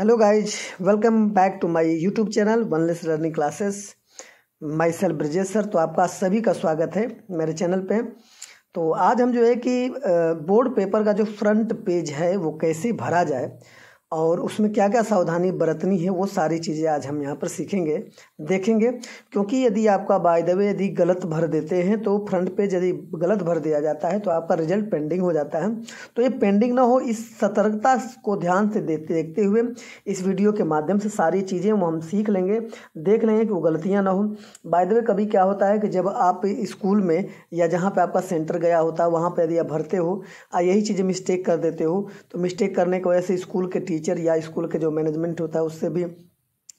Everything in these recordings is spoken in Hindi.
Hello guys, welcome back to my YouTube channel Oneless learning classes. Myself Brajesh sir. तो आपका सभी का स्वागत है मेरे चैनल पे। तो आज हम जो है कि बोर्ड पेपर का जो फ्रंट पेज है वो कैसे भरा जाए और उसमें क्या क्या सावधानी बरतनी है वो सारी चीज़ें आज हम यहाँ पर सीखेंगे, देखेंगे। क्योंकि यदि आपका बाय द वे यदि गलत भर देते हैं तो फ्रंट पेज यदि गलत भर दिया जाता है तो आपका रिजल्ट पेंडिंग हो जाता है। तो ये पेंडिंग ना हो, इस सतर्कता को ध्यान से देखते हुए इस वीडियो के माध्यम से सारी चीज़ें वो हम सीख लेंगे, देख लेंगे कि वो गलतियाँ ना हो। बाय द वे कभी क्या होता है कि जब आप स्कूल में या जहाँ पे आपका सेंटर गया होता है वहाँ पे यदि आप भरते हो यही चीज़ें मिस्टेक कर देते हो तो मिस्टेक करने की वजह से स्कूल के टीचर या स्कूल के जो मैनेजमेंट होता है उससे भी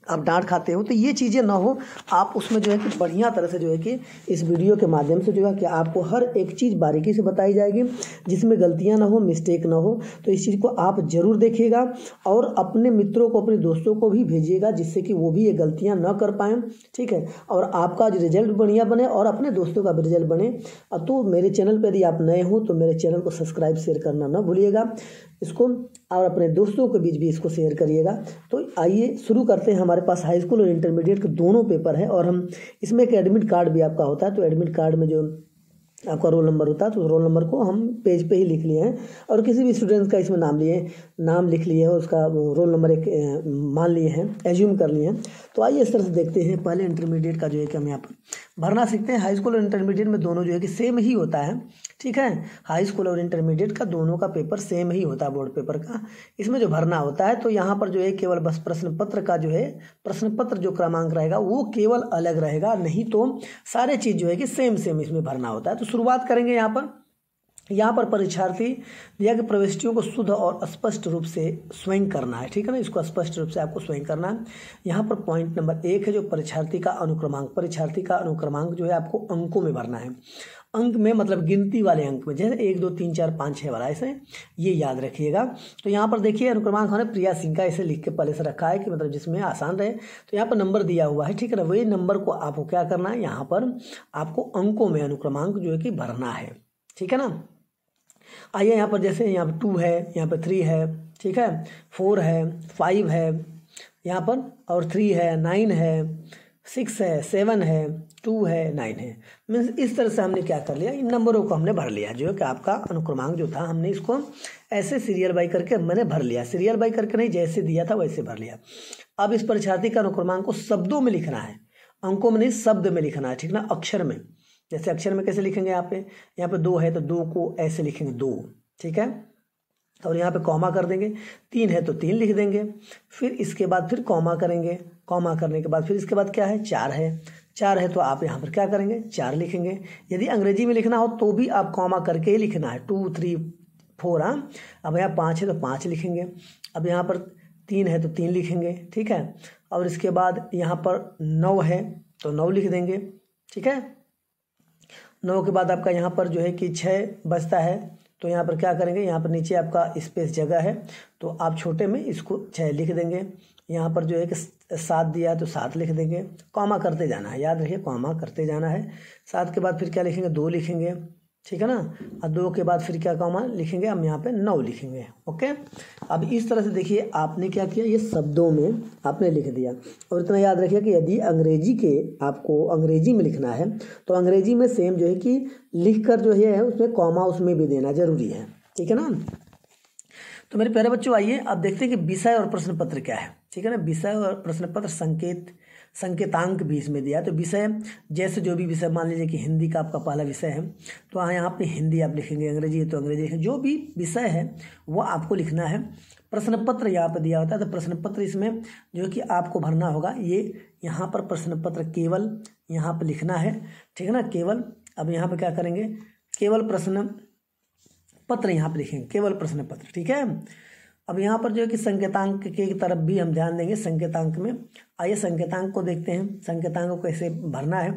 आप डांट खाते हो। तो ये चीज़ें ना हो, आप उसमें जो है कि बढ़िया तरह से जो है कि इस वीडियो के माध्यम से जो है कि आपको हर एक चीज़ बारीकी से बताई जाएगी जिसमें गलतियां ना हो, मिस्टेक ना हो। तो इस चीज़ को आप ज़रूर देखिएगा और अपने मित्रों को, अपने दोस्तों को भी भेजिएगा जिससे कि वो भी ये गलतियां ना कर पाएँ, ठीक है। और आपका जो रिजल्ट बढ़िया बने और अपने दोस्तों का भी रिजल्ट बने। तो मेरे चैनल पर यदि आप नए हो तो मेरे चैनल को सब्सक्राइब शेयर करना ना भूलिएगा इसको, और अपने दोस्तों के बीच भी इसको शेयर करिएगा। तो आइए शुरू करते हैं। हमारे पास हाई स्कूल और इंटरमीडिएट के दोनों पेपर है और हम इसमें एक एडमिट कार्ड भी आपका होता है। तो एडमिट कार्ड में जो आपका रोल नंबर होता है तो रोल नंबर को हम पेज पे ही लिख लिए हैं और किसी भी स्टूडेंट का इसमें नाम लिख लिए है, उसका रोल नंबर एक मान लिए हैं, एज्यूम कर लिए हैं। तो आइए इस तरह से देखते हैं। पहले इंटरमीडिएट का जो है कि हम यहाँ पर भरना सीखते हैं। हाई स्कूल और इंटरमीडिएट में दोनों जो है कि सेम ही होता है, ठीक है। हाई स्कूल और इंटरमीडिएट का दोनों का पेपर सेम ही होता है बोर्ड पेपर का। इसमें जो भरना होता है तो यहाँ पर जो है केवल बस प्रश्न पत्र का जो है प्रश्न पत्र जो क्रमांक रहेगा वो केवल अलग रहेगा, नहीं तो सारे चीज़ जो है कि सेम इसमें भरना होता है। तो शुरुआत करेंगे यहाँ पर परीक्षार्थी दिया कि प्रविष्टियों को शुद्ध और स्पष्ट रूप से स्वयं करना है, ठीक है ना। इसको स्पष्ट रूप से आपको स्वयं करना है। यहाँ पर पॉइंट नंबर 1 है जो परीक्षार्थी का अनुक्रमांक जो है आपको अंकों में भरना है। अंक में मतलब गिनती वाले अंक में, जैसे 1 2 3 4 5 6 वाला, ऐसे ये याद रखिएगा। तो यहाँ पर देखिए अनुक्रमांक हमने प्रिया सिंह का ऐसे लिख के पहले से रखा है कि मतलब जिसमें आसान रहे। तो यहाँ पर नंबर दिया हुआ है, ठीक है ना। वही नंबर को आपको क्या करना है, यहाँ पर आपको अंकों में अनुक्रमांक जो है कि भरना है, ठीक है ना। आइए यहाँ पर जैसे यहाँ पर 2 है, यहाँ पर 3 है, ठीक है, 4 है, 5 है यहाँ पर, और 3 है, 9 है, 6 है, 7 है, 2 है, 9 है। मीन्स इस तरह से हमने क्या कर लिया, इन नंबरों को हमने भर लिया। जो है कि आपका अनुक्रमांक जो था हमने इसको ऐसे सीरियल बाई करके मैंने भर लिया। सीरियल बाई करके नहीं, जैसे दिया था वैसे भर लिया। अब इस परीक्षार्थी का अनुक्रमांक को शब्दों में लिखना है, अंकों में नहीं, शब्द में लिखना है, ठीक ना। अक्षर में, जैसे अक्षर में कैसे लिखेंगे, यहाँ पे 2 है तो 2 को ऐसे लिखेंगे 2, ठीक है। और यहाँ पे कॉमा कर देंगे। 3 है तो 3 लिख देंगे। फिर इसके बाद फिर कॉमा करेंगे। कॉमा करने के बाद फिर इसके बाद क्या है, 4 है। 4 है तो आप यहाँ पर क्या करेंगे, 4 लिखेंगे। यदि अंग्रेजी में लिखना हो तो भी आप कॉमा करके ही लिखना है, 2 3 4। हाँ, अब यहाँ 5 है तो 5 लिखेंगे। अब यहाँ पर 3 है तो 3 लिखेंगे, ठीक है। और इसके बाद यहाँ पर 9 है तो 9 लिख देंगे, ठीक है। 9 के बाद आपका यहाँ पर जो है कि 6 बचता है तो यहाँ पर क्या करेंगे, यहाँ पर नीचे आपका स्पेस जगह है तो आप छोटे में इसको 6 लिख देंगे। यहाँ पर जो है कि 7 दिया है तो 7 लिख देंगे। कॉमा करते जाना है, याद रखिए कॉमा करते जाना है। 7 के बाद फिर क्या लिखेंगे, 2 लिखेंगे, ठीक है ना। और 2 के बाद फिर क्या कॉमा लिखेंगे, हम यहाँ पे 9 लिखेंगे, ओके। अब इस तरह से देखिए आपने क्या किया, ये शब्दों में आपने लिख दिया। और इतना याद रखिए कि यदि आपको अंग्रेजी में लिखना है तो अंग्रेजी में सेम जो है कि लिख कर जो है उसमें कॉमा उसमें भी देना जरूरी है, ठीक है ना। तो मेरे प्यारे बच्चों आइए अब देखते हैं कि विषय और प्रश्न पत्र क्या है, ठीक है ना। विषय और प्रश्न पत्र संकेतांक भी इसमें दिया है। तो विषय जैसे जो भी विषय, मान लीजिए कि हिंदी का आपका पहला विषय है तो यहाँ पे हिंदी आप लिखेंगे, अंग्रेजी है तो अंग्रेजी लिखेंगे, जो भी विषय है वो आपको लिखना है। प्रश्न पत्र यहाँ पे दिया होता है तो प्रश्न पत्र इसमें जो कि आपको भरना होगा, ये यहाँ पर प्रश्न पत्र केवल यहाँ पर लिखना है, ठीक है ना, केवल। अब यहाँ पर क्या करेंगे, केवल प्रश्न पत्र यहाँ पर लिखेंगे, केवल प्रश्न पत्र, ठीक है। अब यहाँ पर जो है कि संकेतांक के तरफ भी हम ध्यान देंगे। संकेतांक में आइए संकेतांक को देखते हैं, संकेतांक को कैसे भरना है।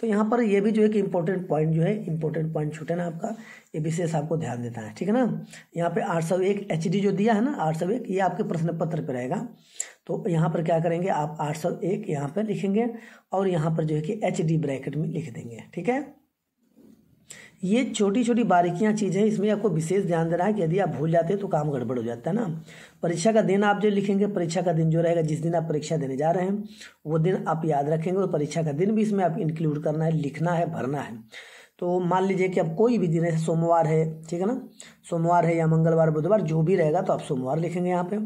तो यहाँ पर ये भी जो है कि इंपॉर्टेंट पॉइंट जो है, इंपॉर्टेंट पॉइंट छूटे ना आपका, ये विशेष आपको ध्यान देता है, ठीक है ना। यहाँ पे 801 HD जो दिया है ना, 801 ये आपके प्रश्न पत्र पर रहेगा। तो यहाँ पर क्या करेंगे, आप 801 यहाँ पर लिखेंगे और यहाँ पर जो है कि HD ब्रैकेट में लिख देंगे, ठीक है। ये छोटी छोटी बारीकियां चीज़ें, इसमें आपको विशेष ध्यान देना है कि यदि आप भूल जाते हैं तो काम गड़बड़ हो जाता है ना। परीक्षा का दिन आप जो लिखेंगे, परीक्षा का दिन जो रहेगा, जिस दिन आप परीक्षा देने जा रहे हैं वो दिन आप याद रखेंगे, और परीक्षा का दिन भी इसमें आप इंक्लूड करना है, लिखना है, भरना है। तो मान लीजिए कि अब कोई भी दिन है, सोमवार है, ठीक है ना, सोमवार है या मंगलवार, बुधवार, जो भी रहेगा तो आप सोमवार लिखेंगे यहाँ पे,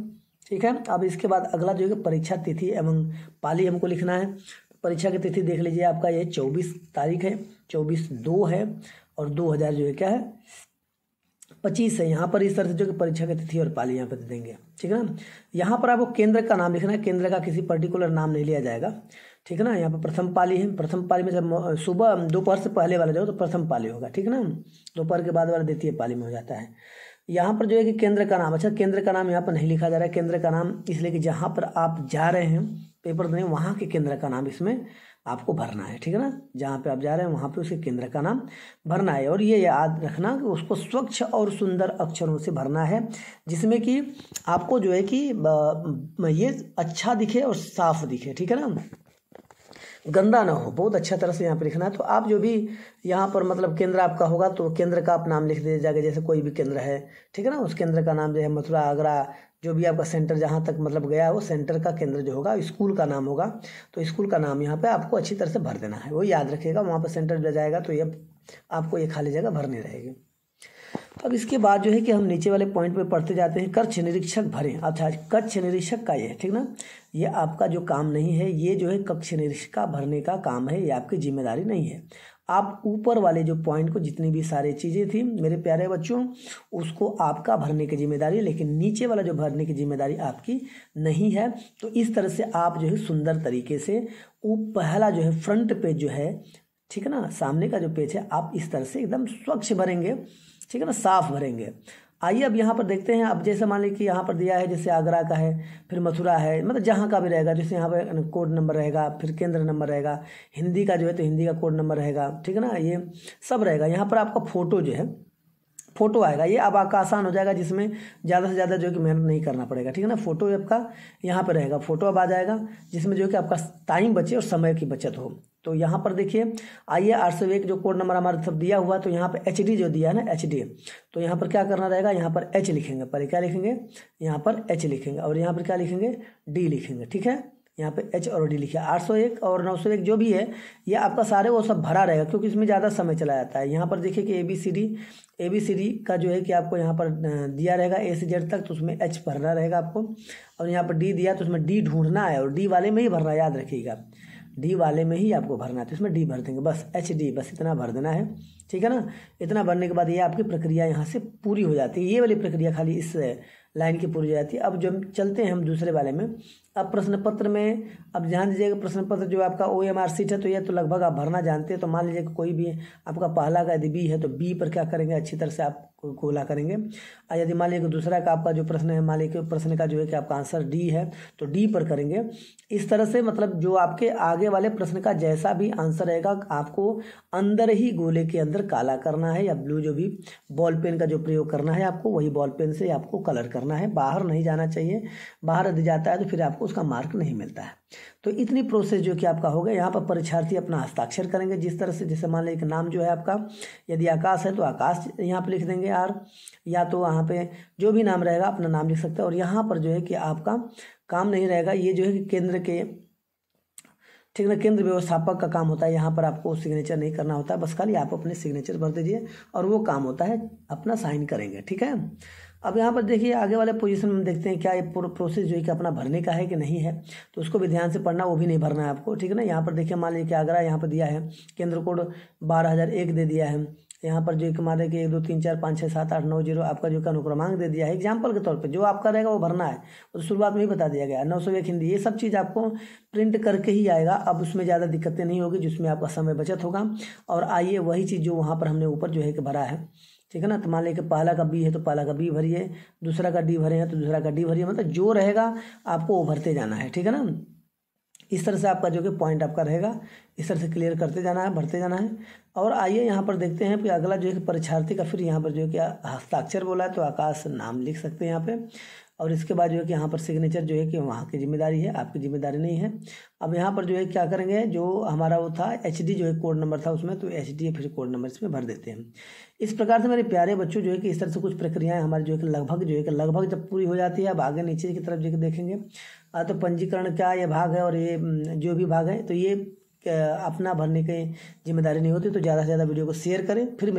ठीक है। अब इसके बाद अगला जो है परीक्षा तिथि एवं पाली हमको लिखना है। परीक्षा की तिथि देख लीजिए, आपका ये 24 तारीख है, 24/2 है, और 2000 जो है क्या है 25 है। यहाँ पर इस तरह से जो कि परीक्षा की तिथि और पाली यहाँ पर दे देंगे, ठीक है ना। यहाँ पर आपको केंद्र का नाम लिखना है, केंद्र का किसी पर्टिकुलर नाम नहीं लिया जाएगा, ठीक है ना। यहाँ पर प्रथम पाली है, प्रथम पाली में जब सुबह दोपहर से पहले वाला जाओ तो प्रथम पाली होगा, ठीक है ना। दोपहर के बाद वाला द्वितीय पाली में हो जाता है। यहाँ पर जो है कि केंद्र का नाम, अच्छा केंद्र का नाम यहाँ पर नहीं लिखा जा रहा है। केंद्र का नाम इसलिए कि जहाँ पर आप जा रहे हैं पेपर देने, वहाँ के केंद्र का नाम इसमें आपको भरना है, ठीक है ना। जहाँ पे आप जा रहे हैं वहाँ पे उसके केंद्र का नाम भरना है, और ये याद रखना कि उसको स्वच्छ और सुंदर अक्षरों से भरना है, जिसमें कि आपको जो है कि ये अच्छा दिखे और साफ दिखे, ठीक है ना, गंदा ना हो, बहुत अच्छा तरह से यहाँ पे लिखना है। तो आप जो भी यहाँ पर मतलब केंद्र आपका होगा तो केंद्र का आप नाम लिख दीजिए जाके, जैसे कोई भी केंद्र है, ठीक है ना, उस केंद्र का नाम जो है मथुरा, आगरा, जो भी आपका सेंटर जहाँ तक मतलब गया है वो सेंटर का केंद्र जो होगा, स्कूल का नाम होगा, तो स्कूल का नाम यहाँ पे आपको अच्छी तरह से भर देना है, वो याद रखिएगा। वहाँ पर सेंटर जो जाएगा तो ये आपको ये खाली जगह भरनी रहेगी। अब इसके बाद जो है कि हम नीचे वाले पॉइंट पे पढ़ते जाते हैं। कक्ष निरीक्षक भरें। अच्छा, कक्ष निरीक्षक का ये है, ठीक ना, ये आपका जो काम नहीं है, ये जो है कक्ष निरीक्षक का भरने का काम है, ये आपकी जिम्मेदारी नहीं है। आप ऊपर वाले जो पॉइंट को जितनी भी सारी चीज़ें थी मेरे प्यारे बच्चों, उसको आपका भरने की जिम्मेदारी है, लेकिन नीचे वाला जो भरने की जिम्मेदारी आपकी नहीं है। तो इस तरह से आप जो है सुंदर तरीके से वो पहला जो है फ्रंट पेज जो है, ठीक है ना, सामने का जो पेज है, आप इस तरह से एकदम स्वच्छ भरेंगे, ठीक है ना, साफ भरेंगे। आइए अब यहाँ पर देखते हैं। अब जैसे मान लीजिए कि यहाँ पर दिया है, जैसे आगरा का है, फिर मथुरा है, मतलब जहाँ का भी रहेगा, जैसे यहाँ पर कोड नंबर रहेगा, फिर केंद्र नंबर रहेगा, हिंदी का जो है तो हिंदी का कोड नंबर रहेगा, ठीक है ना, ये सब रहेगा। यहाँ पर आपका फोटो जो है, फोटो आएगा, ये अब आपका आसान हो जाएगा, जिसमें ज़्यादा से ज़्यादा जो है कि मेहनत नहीं करना पड़ेगा, ठीक है ना। फोटो आपका यहाँ पर रहेगा, फोटो अब आ जाएगा, जिसमें जो है कि आपका टाइम बचे और समय की बचत हो। तो यहाँ पर देखिए, आइए 801 जो कोड नंबर हमारा सब दिया हुआ, तो यहाँ पर HD जो दिया है ना, HD, तो यहाँ पर क्या करना रहेगा, यहाँ पर H लिखेंगे, पहले क्या लिखेंगे, यहाँ पर H लिखेंगे, और यहाँ पर क्या लिखेंगे, D लिखेंगे, ठीक है। यहाँ पे H और D लिखा। 801 और 901 जो भी है ये आपका सारे वो सब भरा रहेगा, क्योंकि इसमें ज़्यादा समय चला जाता है। यहाँ पर देखिए कि ABCD का जो है कि आपको यहाँ पर दिया रहेगा A से Z तक, तो उसमें H भरना रहेगा आपको, और यहाँ पर D दिया तो उसमें D ढूंढना है, और D वाले में ही भरना, याद रखिएगा, D वाले में ही आपको भरना है, तो इसमें D भर देंगे, बस HD, बस इतना भर देना है, ठीक है ना। इतना भरने के बाद ये आपकी प्रक्रिया यहाँ से पूरी हो जाती है, ये वाली प्रक्रिया खाली इस लाइन की पूरी हो जाती है। अब जो चलते हैं हम दूसरे वाले में। अब प्रश्न पत्र में, अब ध्यान दीजिएगा, प्रश्न पत्र जो आपका OMR सीट है, तो ये तो लगभग आप भरना जानते हैं। तो मान लीजिए कि कोई भी आपका पहला का यदि B है तो B पर क्या करेंगे, अच्छी तरह से आप गोला करेंगे। और यदि मान लीजिए दूसरा का आपका जो प्रश्न है, मान लीजिए प्रश्न का जो है कि आपका आंसर D है तो D पर करेंगे। इस तरह से मतलब जो आपके आगे वाले प्रश्न का जैसा भी आंसर रहेगा, आपको अंदर ही गोले के अंदर काला करना है, या ब्लू जो भी बॉल पेन का जो प्रयोग करना है आपको, वही बॉल पेन से आपको कलर करना है। बाहर नहीं जाना चाहिए, बाहर यदि जाता है तो फिर आपको उसका मार्क नहीं मिलता है। तो इतनी प्रोसेस जो कि आपका होगा। यहाँ पर परीक्षार्थी अपना हस्ताक्षर करेंगे जिस तरह से, जैसे मान लीजिए नाम जो है आपका, यदि आकाश है तो आकाश यहाँ पर लिख देंगे R, या तो वहाँ पे जो भी नाम रहेगा अपना नाम लिख सकते हैं। और यहाँ पर जो है कि आपका काम नहीं रहेगा, ये जो है कि केंद्र के, ठीक है ना, केंद्र व्यवस्थापक का काम होता है, यहाँ पर आपको सिग्नेचर नहीं करना होता है, बस खाली आप अपने सिग्नेचर भर दीजिए और वो काम होता है, अपना साइन करेंगे, ठीक है। अब यहाँ पर देखिए आगे वाले पोजीशन में देखते हैं क्या ये प्रोसेस जो है कि अपना भरने का है कि नहीं है, तो उसको भी ध्यान से पढ़ना, वो भी नहीं भरना है आपको, ठीक है ना। यहाँ पर देखिए मान लीजिए कि आगरा यहाँ पर दिया है, केंद्र कोड 12001 दे दिया है। यहाँ पर जो मान लीजिए कि 1 2 3 4 5 6 7 8 9 0 आपका जो अनुक्रमांक दे दिया है, एग्जाम्पल के तौर पर जो आपका रहेगा वो भरना है, तो शुरुआत में ही बता दिया गया। 901 हिंदी, ये सब चीज़ आपको प्रिंट करके ही आएगा। अब उसमें ज़्यादा दिक्कतें नहीं होगी, जिसमें आपका समय बचत होगा। और आइए वही चीज़ जो वहाँ पर हमने ऊपर जो है कि भरा है, ठीक है ना, तो मान लीजिए कि पहला का B है तो पहला का B भरिए, दूसरा का D भरे हैं तो दूसरा का D भरिए, मतलब जो रहेगा आपको वो भरते जाना है, ठीक है ना। इस तरह से आपका जो कि पॉइंट आपका रहेगा, इस तरह से क्लियर करते जाना है, भरते जाना है। और आइए यहाँ पर देखते हैं कि अगला जो है कि परीक्षार्थी का फिर यहाँ पर जो है कि हस्ताक्षर बोला है, तो आकाश नाम लिख सकते हैं यहाँ पे। और इसके बाद जो है कि यहाँ पर सिग्नेचर जो है कि वहाँ की जिम्मेदारी है, आपकी जिम्मेदारी नहीं है। अब यहाँ पर जो है क्या करेंगे, जो हमारा वो था HD जो है कोड नंबर था उसमें, तो HD फिर कोड नंबर इसमें भर देते हैं। इस प्रकार से मेरे प्यारे बच्चों जो है कि इस तरह से कुछ प्रक्रियाएं हमारी जो है कि लगभग जब पूरी हो जाती है, अब आगे नीचे की तरफ जो देखेंगे तो पंजीकरण क्या ये भाग है और ये जो भी भाग है, तो ये अपना भरने की जिम्मेदारी नहीं होती। तो ज़्यादा से ज़्यादा वीडियो को शेयर करें। फिर